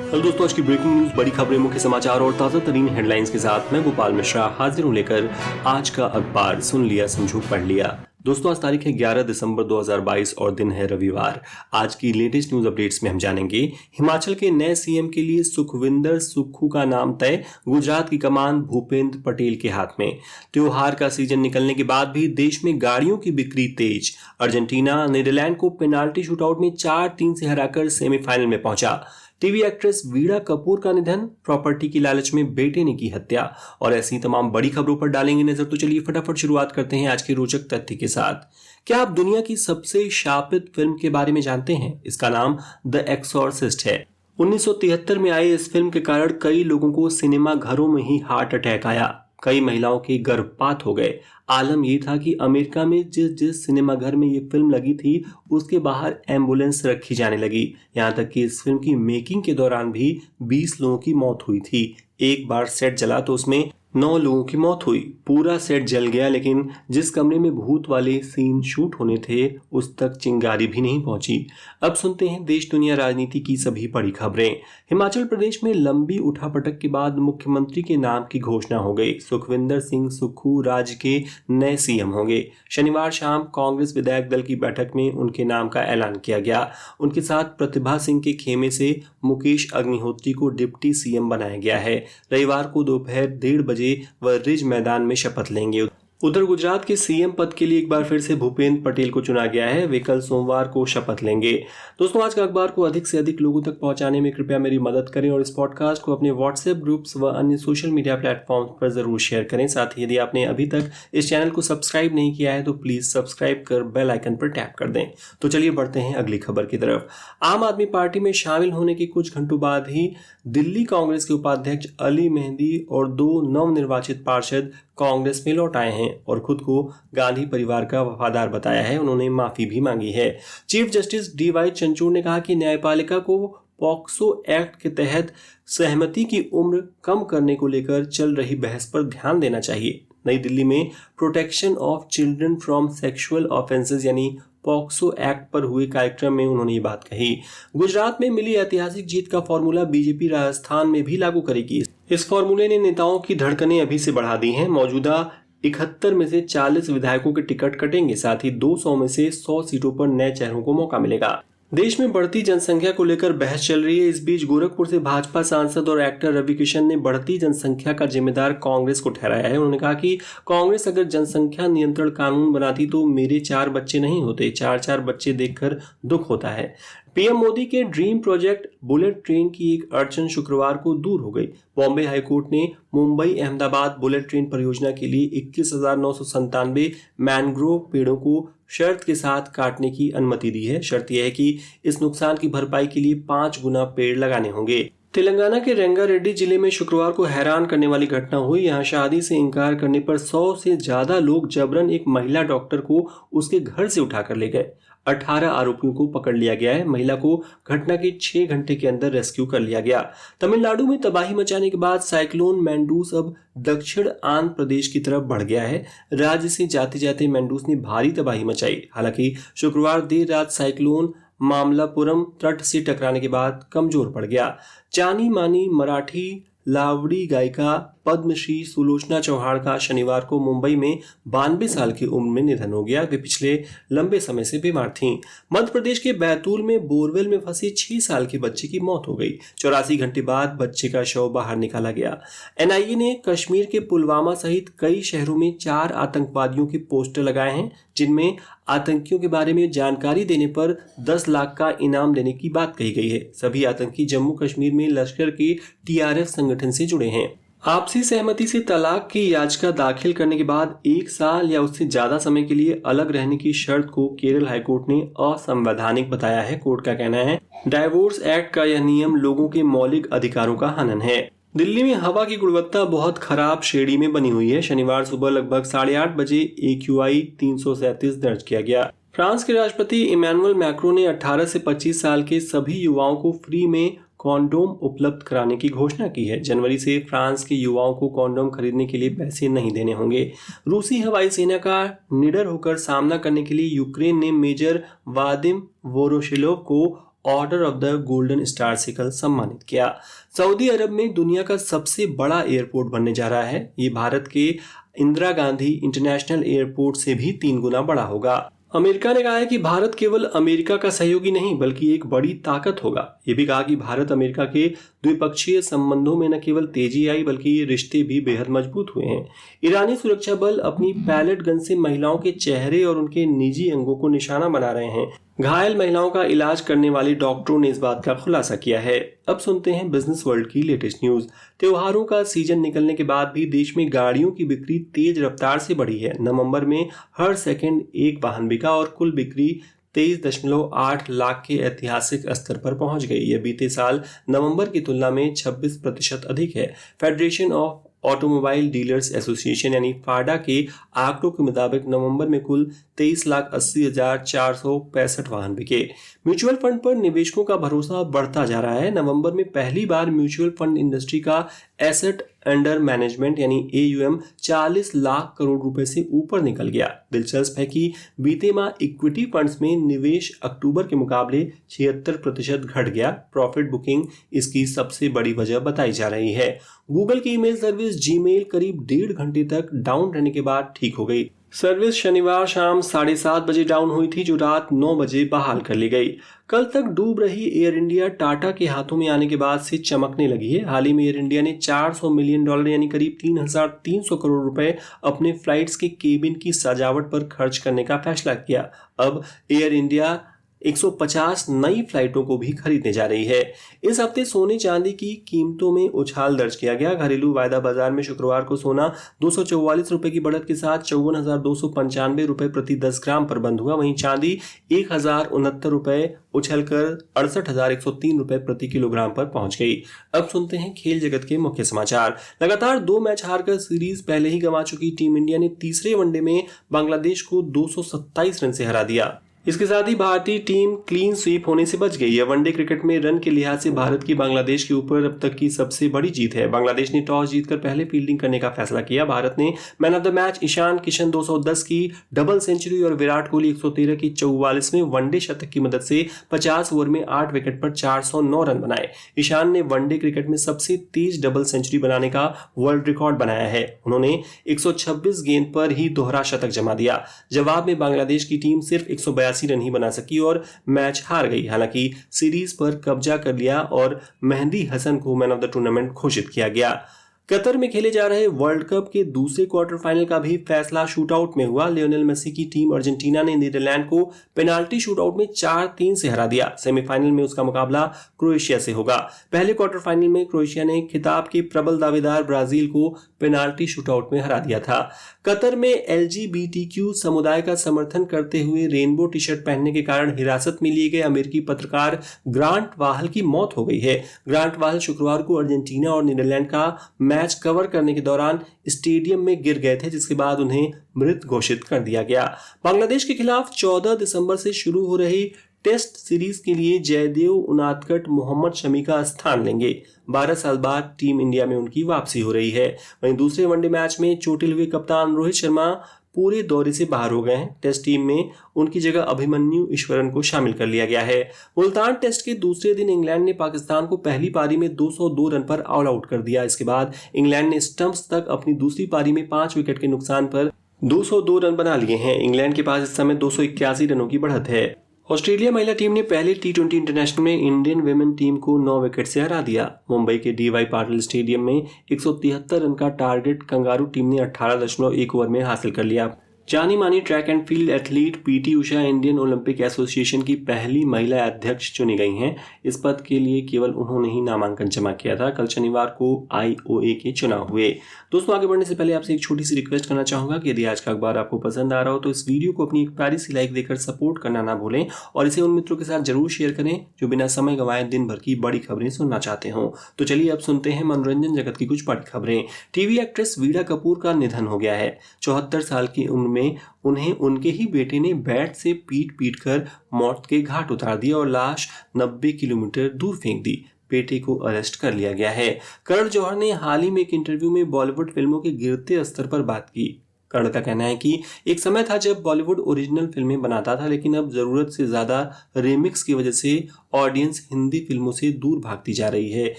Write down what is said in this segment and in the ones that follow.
Hello दोस्तों, आज की ब्रेकिंग न्यूज, बड़ी खबरें, मुख्य समाचार और ताजा तरीन हेडलाइंस के साथ मैं गोपाल मिश्रा हाजिर हूं लेकर आज का अखबार। सुन लिया, समझो, पढ़ लिया। दोस्तों, आज तारीख है 11 दिसंबर 2022 और दिन है रविवार। आज की लेटेस्ट न्यूज अपडेट्स में हम जानेंगे हिमाचल के नए सीएम के लिए सुखविंदर सुक्खू का नाम तय, गुजरात की कमान भूपेंद्र पटेल के हाथ में। त्योहार का सीजन निकलने के बाद भी देश में गाड़ियों की बिक्री तेज। अर्जेंटीना नीदरलैंड को पेनाल्टी शूटआउट में 4-3 से हराकर सेमीफाइनल में पहुंचा। टीवी एक्ट्रेस वीणा कपूर का निधन, प्रॉपर्टी की लालच में बेटे ने की हत्या और ऐसी तमाम बड़ी खबरों पर डालेंगे नजर। तो चलिए फटाफट शुरुआत करते हैं आज के रोचक तथ्य के साथ। क्या आप दुनिया की सबसे शापित फिल्म के बारे में जानते हैं? इसका नाम द एक्सॉर्सिस्ट है। 1973 में आई इस फिल्म के कारण कई लोगों को सिनेमा घरों में ही हार्ट अटैक आया। कई महिलाओं के गर्भपात हो गए। आलम यह था कि अमेरिका में जिस सिनेमा घर में ये फिल्म लगी थी उसके बाहर एम्बुलेंस रखी जाने लगी। यहां तक कि इस फिल्म की मेकिंग के दौरान भी 20 लोगों की मौत हुई थी। एक बार सेट जला तो उसमें 9 लोगों की मौत हुई। पूरा सेट जल गया, लेकिन जिस कमरे में भूत वाले सीन शूट होने थे उस तक चिंगारी भी नहीं पहुंची। अब सुनते हैं देश दुनिया राजनीति की सभी बड़ी खबरें। हिमाचल प्रदेश में लंबी उठापटक के बाद मुख्यमंत्री के नाम की घोषणा हो गई। सुखविंदर सिंह सुक्खू राज्य के नए सीएम होंगे। शनिवार शाम कांग्रेस विधायक दल की बैठक में उनके नाम का ऐलान किया गया। उनके साथ प्रतिभा सिंह के खेमे से मुकेश अग्निहोत्री को डिप्टी सीएम बनाया गया है। रविवार को दोपहर 1:30 बजे वह रिज मैदान में शपथ लेंगे। उधर गुजरात के सीएम पद के लिए एक बार फिर से भूपेंद्र पटेल को चुना गया है। वे कल सोमवार को शपथ लेंगे। दोस्तों, आज का अखबार को अधिक से अधिक लोगों तक पहुंचाने में कृपया मेरी मदद करें और इस पॉडकास्ट को अपने व्हाट्सएप ग्रुप्स व अन्य सोशल मीडिया प्लेटफॉर्म्स पर जरूर शेयर करें। साथ ही यदि आपने अभी तक इस चैनल को सब्सक्राइब नहीं किया है तो प्लीज सब्सक्राइब कर बेल आइकन पर टैप कर दें। तो चलिए बढ़ते हैं अगली खबर की तरफ। आम आदमी पार्टी में शामिल होने के कुछ घंटों बाद ही दिल्ली कांग्रेस के उपाध्यक्ष अली मेहंदी और 2 नवनिर्वाचित पार्षद कांग्रेस में लौट आए हैं और खुद को गांधी परिवार का वफादार बताया है। उन्होंने माफी भी मांगी है। चीफ जस्टिस DY चंद्रचूड़ ने कहा कि न्यायपालिका को पॉक्सो एक्ट के तहत सहमति की उम्र कम करने को लेकर चल रही बहस पर ध्यान देना चाहिए। नई दिल्ली में protection of children from sexual offences यानी पॉक्सो एक्ट पर हुए कार्यक्रम में उन्होंने ये बात कही। गुजरात में मिली ऐतिहासिक जीत का फॉर्मूला बीजेपी राजस्थान में भी लागू करेगी। इस फॉर्मूले ने नेताओं की धड़कनें अभी से बढ़ा दी हैं। मौजूदा 71 में से 40 विधायकों के टिकट कटेंगे। साथ ही 200 में से 100 सीटों पर नए चेहरों को मौका मिलेगा। देश में बढ़ती जनसंख्या को लेकर बहस चल रही है। इस बीच गोरखपुर से भाजपा सांसद और एक्टर रवि किशन ने बढ़ती जनसंख्या का जिम्मेदार कांग्रेस को ठहराया है। उन्होंने कहा कि कांग्रेस अगर जनसंख्या नियंत्रण कानून बनाती तो मेरे 4 बच्चे नहीं होते। 4-4 बच्चे देखकर दुख होता है। पीएम मोदी के ड्रीम प्रोजेक्ट बुलेट ट्रेन की एक अड़चन शुक्रवार को दूर हो गई। बॉम्बे हाईकोर्ट ने मुंबई अहमदाबाद बुलेट ट्रेन परियोजना के लिए 21,997 मैनग्रोव पेड़ों को शर्त के साथ काटने की अनुमति दी है। शर्त यह है कि इस नुकसान की भरपाई के लिए 5 गुना पेड़ लगाने होंगे। तेलंगाना के रंगारेड्डी जिले में शुक्रवार को हैरान करने वाली घटना हुई। यहाँ शादी से इनकार करने पर 100 से ज्यादा लोग जबरन एक महिला डॉक्टर को उसके घर से उठाकर ले गए। 18 आरोपियों को पकड़ लिया गया है। महिला को घटना के 6 घंटे के अंदर रेस्क्यू कर लिया गया। तमिलनाडु में तबाही मचाने के बाद साइक्लोन मैंडूस अब दक्षिण आंध्र प्रदेश की तरफ बढ़ गया है। राज्य से जाते जाते मैंडूस ने भारी तबाही मचाई। हालांकि शुक्रवार देर रात साइक्लोन मामलापुरम तट से टकराने के बाद कमजोर पड़ गया। जानी मानी मराठी लावड़ी गायिका पद्मश्री सुलोचना चौहान का शनिवार को मुंबई में 92 साल की उम्र में निधन हो गया। वे पिछले लंबे समय से बीमार थीं। मध्य प्रदेश के बैतूल में बोरवेल में फंसी 6 साल के बच्चे की मौत हो गई। 84 घंटे बाद बच्चे का शव बाहर निकाला गया। एनआईए ने कश्मीर के पुलवामा सहित कई शहरों में 4 आतंकवादियों के पोस्टर लगाए हैं, जिनमें आतंकियों के बारे में जानकारी देने पर 10 लाख का इनाम देने की बात कही गई है। सभी आतंकी जम्मू कश्मीर में लश्कर के TRF संगठन से जुड़े हैं। आपसी सहमति से तलाक की याचिका दाखिल करने के बाद 1 साल या उससे ज्यादा समय के लिए अलग रहने की शर्त को केरल हाईकोर्ट ने असंवैधानिक बताया है। कोर्ट का कहना है डाइवोर्स एक्ट का यह नियम लोगों के मौलिक अधिकारों का हनन है। दिल्ली में हवा की गुणवत्ता बहुत खराब श्रेणी में बनी हुई है। शनिवार सुबह लगभग 8:30 बजे AQI 337 दर्ज किया गया। फ्रांस के राष्ट्रपति इमैनुअल मैक्रों ने 18 से 25 साल के सभी युवाओं को फ्री में कॉन्डोम उपलब्ध कराने की घोषणा की है। जनवरी से फ्रांस के युवाओं को कॉन्डोम खरीदने के लिए पैसे नहीं देने होंगे। रूसी हवाई सेना का निडर होकर सामना करने के लिए यूक्रेन ने मेजर वादिम वोरोशिलोव को order of the golden star से कल सम्मानित किया। सऊदी अरब में दुनिया का सबसे बड़ा एयरपोर्ट बनने जा रहा है। ये भारत के इंदिरा गांधी इंटरनेशनल एयरपोर्ट से भी 3 गुना बड़ा होगा। अमेरिका ने कहा है कि भारत केवल अमेरिका का सहयोगी नहीं बल्कि एक बड़ी ताकत होगा। ये भी कहा कि भारत अमेरिका के द्विपक्षीय संबंधों में न केवल तेजी आई बल्कि ये रिश्ते भी बेहद मजबूत हुए हैं। ईरानी सुरक्षा बल अपनी पैलेट गन से महिलाओं के चेहरे और उनके निजी अंगों को निशाना बना रहे हैं। घायल महिलाओं का इलाज करने वाले डॉक्टरों ने इस बात का खुलासा किया है। अब सुनते हैं बिजनेस वर्ल्ड की लेटेस्ट न्यूज। त्योहारों का सीजन निकलने के बाद भी देश में गाड़ियों की बिक्री तेज रफ्तार से बढ़ी है। नवंबर में हर सेकंड एक वाहन बिका और कुल बिक्री 23.8 लाख के ऐतिहासिक स्तर पर पहुंच गई। यह बीते साल नवंबर की तुलना में 26% अधिक है। Federation of automobile dealers association यानी फाडा के आंकड़ों के मुताबिक नवंबर में कुल 23,80,465 वाहन बिके। म्यूचुअल फंड पर निवेशकों का भरोसा बढ़ता जा रहा है। नवंबर में पहली बार म्यूचुअल फंड इंडस्ट्री का एसेट अंडर मैनेजमेंट यानी AUM 40 लाख करोड़ रुपए से ऊपर निकल गया। दिलचस्प है कि बीते माह इक्विटी फंड्स में निवेश अक्टूबर के मुकाबले 76% घट गया। प्रॉफिट बुकिंग इसकी सबसे बड़ी वजह बताई जा रही है। गूगल की ईमेल सर्विस जीमेल करीब 1.5 घंटे तक डाउन रहने के बाद ठीक हो गई। सर्विस शनिवार शाम 7:30 बजे डाउन हुई थी, जो रात 9 बजे बहाल कर ली गई। कल तक डूब रही एयर इंडिया टाटा के हाथों में आने के बाद से चमकने लगी है। हाल ही में एयर इंडिया ने $400 मिलियन यानी करीब 3,300 करोड़ रुपए अपने फ्लाइट्स के केबिन की सजावट पर खर्च करने का फैसला किया। अब एयर इंडिया 150 नई फ्लाइटों को भी खरीदने जा रही है। इस हफ्ते सोने चांदी की कीमतों में उछाल दर्ज किया गया। घरेलू वायदा बाजार में शुक्रवार को सोना 244 रुपए की बढ़त के साथ 54,295 रुपए प्रति 10 ग्राम पर बंद हुआ। वहीं चांदी 1,069 रुपए उछलकर 68,103 रुपए प्रति किलोग्राम पर पहुंच गई। अब सुनते हैं खेल जगत के मुख्य समाचार। लगातार 2 मैच हारकर सीरीज पहले ही गंवा चुकी टीम इंडिया ने तीसरे वनडे में बांग्लादेश को 227 रन से हरा दिया। इसके साथ ही भारतीय टीम क्लीन स्वीप होने से बच गई है। वनडे क्रिकेट में रन के लिहाज से भारत की बांग्लादेश के ऊपर अब तक की सबसे बड़ी जीत है। बांग्लादेश ने टॉस जीतकर पहले फील्डिंग करने का फैसला किया। भारत ने man of the match Ishan Kishan 210 की डबल सेंचुरी और विराट कोहली 113 की 44वें वनडे शतक की मदद से 50 ओवर में 8 विकेट पर 409 रन बनाए। ईशान ने वनडे क्रिकेट में सबसे तेज डबल सेंचुरी बनाने का वर्ल्ड रिकॉर्ड बनाया है। उन्होंने 126 गेंद पर ही दोहरा शतक जमा दिया। जवाब में बांग्लादेश की टीम सिर्फ 182 रन ही बना सकी और मैच हार गई। हालांकि सीरीज पर कब्जा कर लिया और मेहंदी हसन को मैन ऑफ द टूर्नामेंट घोषित किया गया। कतर में खेले जा रहे वर्ल्ड कप के दूसरे क्वार्टर फाइनल का भी फैसला शूटआउट में हुआ। लियोनेल मेसी की टीम अर्जेंटीना ने नीदरलैंड को पेनाल्टी शूटआउट में 4-3 से हरा दिया। सेमीफाइनल में उसका मुकाबला क्रोएशिया से होगा। पहले क्वार्टर फाइनल में क्रोएशिया ने खिताब के प्रबल दावेदार ब्राजील को पेनाल्टी शूटआउट में हरा दिया था। कतर में LGBTQ समुदाय का समर्थन करते हुए रेनबो टी शर्ट पहनने के कारण हिरासत में लिए गए अमेरिकी पत्रकार ग्रांट वाहल की मौत हो गई है। ग्रांट वाहल शुक्रवार को अर्जेंटीना और नीदरलैंड का मैच कवर करने के दौरान स्टेडियम में गिर गए थे, जिसके बाद उन्हें मृत घोषित कर दिया गया। बांग्लादेश के खिलाफ 14 दिसंबर से शुरू हो रही टेस्ट सीरीज के लिए जयदेव उनादकट मोहम्मद शमी का स्थान लेंगे। 12 साल बाद टीम इंडिया में उनकी वापसी हो रही है। वहीं दूसरे वनडे मैच में चोटिल हुए कप्तान रोहित शर्मा पूरे दौरे से बाहर हो गए हैं। टेस्ट टीम में उनकी जगह अभिमन्यु ईश्वरन को शामिल कर लिया गया है। मुल्तान टेस्ट के दूसरे दिन इंग्लैंड ने पाकिस्तान को पहली पारी में 202 रन पर ऑल आउट कर दिया। इसके बाद इंग्लैंड ने स्टंप्स तक अपनी दूसरी पारी में 5 विकेट के नुकसान पर 202 रन बना लिए हैं। इंग्लैंड के पास इस समय 281 रनों की बढ़त है। ऑस्ट्रेलिया महिला टीम ने पहले T20 इंटरनेशनल में इंडियन विमेन टीम को 9 विकेट से हरा दिया। मुंबई के DY पाटिल स्टेडियम में 173 रन का टारगेट कंगारू टीम ने 18.1 ओवर में हासिल कर लिया। जानी मानी track and field athlete PT Usha Indian Olympic association की पहली महिला अध्यक्ष चुनी गई हैं। इस पद के लिए केवल उन्होंने ही नामांकन जमा किया था। कल शनिवार को IOA के चुनाव हुए। दोस्तों, आगे बढ़ने से पहले आपसे एक छोटी सी रिक्वेस्ट करना चाहूंगा कि यदि आज का अखबार आपको पसंद आ रहा हो तो इस वीडियो को अपनी एक प्यारी सी लाइक देकर सपोर्ट करना ना भूलें और इसे उन मित्रों के साथ जरूर शेयर करें जो बिना समय गंवाए दिन भर की बड़ी खबरें सुनना चाहते हो। तो चलिए अब सुनते हैं मनोरंजन जगत की कुछ बड़ी खबरें। टीवी एक्ट्रेस वीणा कपूर का निधन हो गया है। 74 साल की उम्र में उन्हें उनके ही बेटे ने बैट से पीट कर मौत के घाट उतार दिया और लाश 90 किलोमीटर दूर फेंक दी। बेटे को अरेस्ट कर लिया गया है। करण जौहर ने हाल ही में एक इंटरव्यू में बॉलीवुड फिल्मों के गिरते स्तर पर बात की। कर्ण का कहना है कि एक समय था जब बॉलीवुड ओरिजिनल फिल्में बनाता था, लेकिन अब जरूरत से ज्यादा रीमिक्स की वजह से ऑडियंस हिंदी फिल्मों से दूर भागती जा रही है।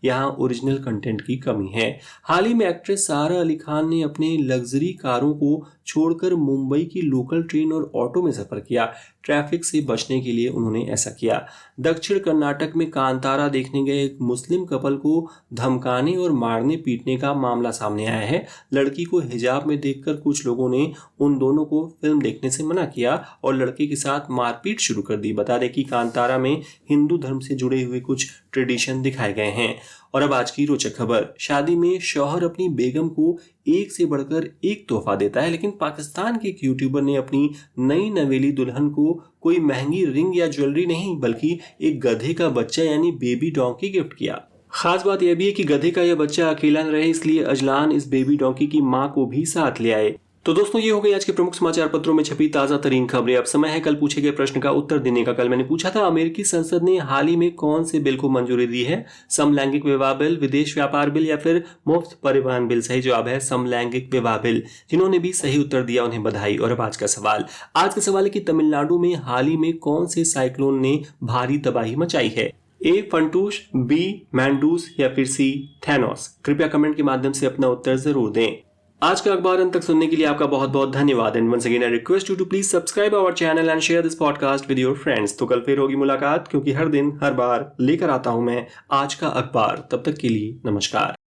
यहाँ ओरिजिनल कंटेंट की कमी है। हाल ही में एक्ट्रेस सारा अली खान ने अपने लग्जरी कारों को छोड़कर मुंबई की लोकल ट्रेन और ऑटो में सफर किया। ट्रैफिक से बचने के लिए उन्होंने ऐसा किया। दक्षिण कर्नाटक में कांतारा देखने गए एक मुस्लिम कपल को धमकाने और मारने पीटने का मामला सामने आया है। लड़की को हिजाब में देखकर कुछ लोगों ने उन दोनों को फिल्म देखने से मना किया और लड़के के साथ मारपीट शुरू कर दी। बता दें कि कांतारा में हिंदू धर्म से जुड़े हुए कुछ ट्रेडिशन दिखाए गए हैं। और अब आज की रोचक खबर। शादी में शौहर अपनी बेगम को एक से बढ़कर एक तोहफा देता है, लेकिन पाकिस्तान के एक यूट्यूबर ने अपनी नई नवेली दुल्हन को कोई महंगी रिंग या ज्वेलरी नहीं बल्कि एक गधे का बच्चा यानी बेबी डॉन्की गिफ्ट किया। खास बात यह भी है कि गधे का यह बच्चा अकेला न रहे, इसलिए अजलान इस बेबी डॉन्की की मां को भी साथ ले आए। तो दोस्तों, ये हो गई आज के प्रमुख समाचार पत्रों में छपी ताजा तरीन खबरें। अब समय है कल पूछे गए प्रश्न का उत्तर देने का। कल मैंने पूछा था, अमेरिकी संसद ने हाल ही में कौन से बिल को मंजूरी दी है? समलैंगिक विवाह बिल, विदेश व्यापार बिल या फिर मुफ्त परिवहन बिल? सही जवाब है समलैंगिक विवाह बिल। जिन्होंने भी सही उत्तर दिया उन्हें बधाई। और अब आज का सवाल है कि तमिलनाडु में हाल ही में कौन से साइक्लोन ने भारी तबाही मचाई है? ए फंटूश, बी मैंडूस या फिर सी थैनोस? कृपया कमेंट के माध्यम से अपना उत्तर जरूर दें। आज का अखबार अंत तक सुनने के लिए आपका बहुत बहुत धन्यवाद। And once again I request you to please subscribe our channel and share this podcast with your friends. तो कल फिर होगी मुलाकात, क्योंकि हर दिन हर बार लेकर आता हूं मैं आज का अखबार। तब तक के लिए नमस्कार।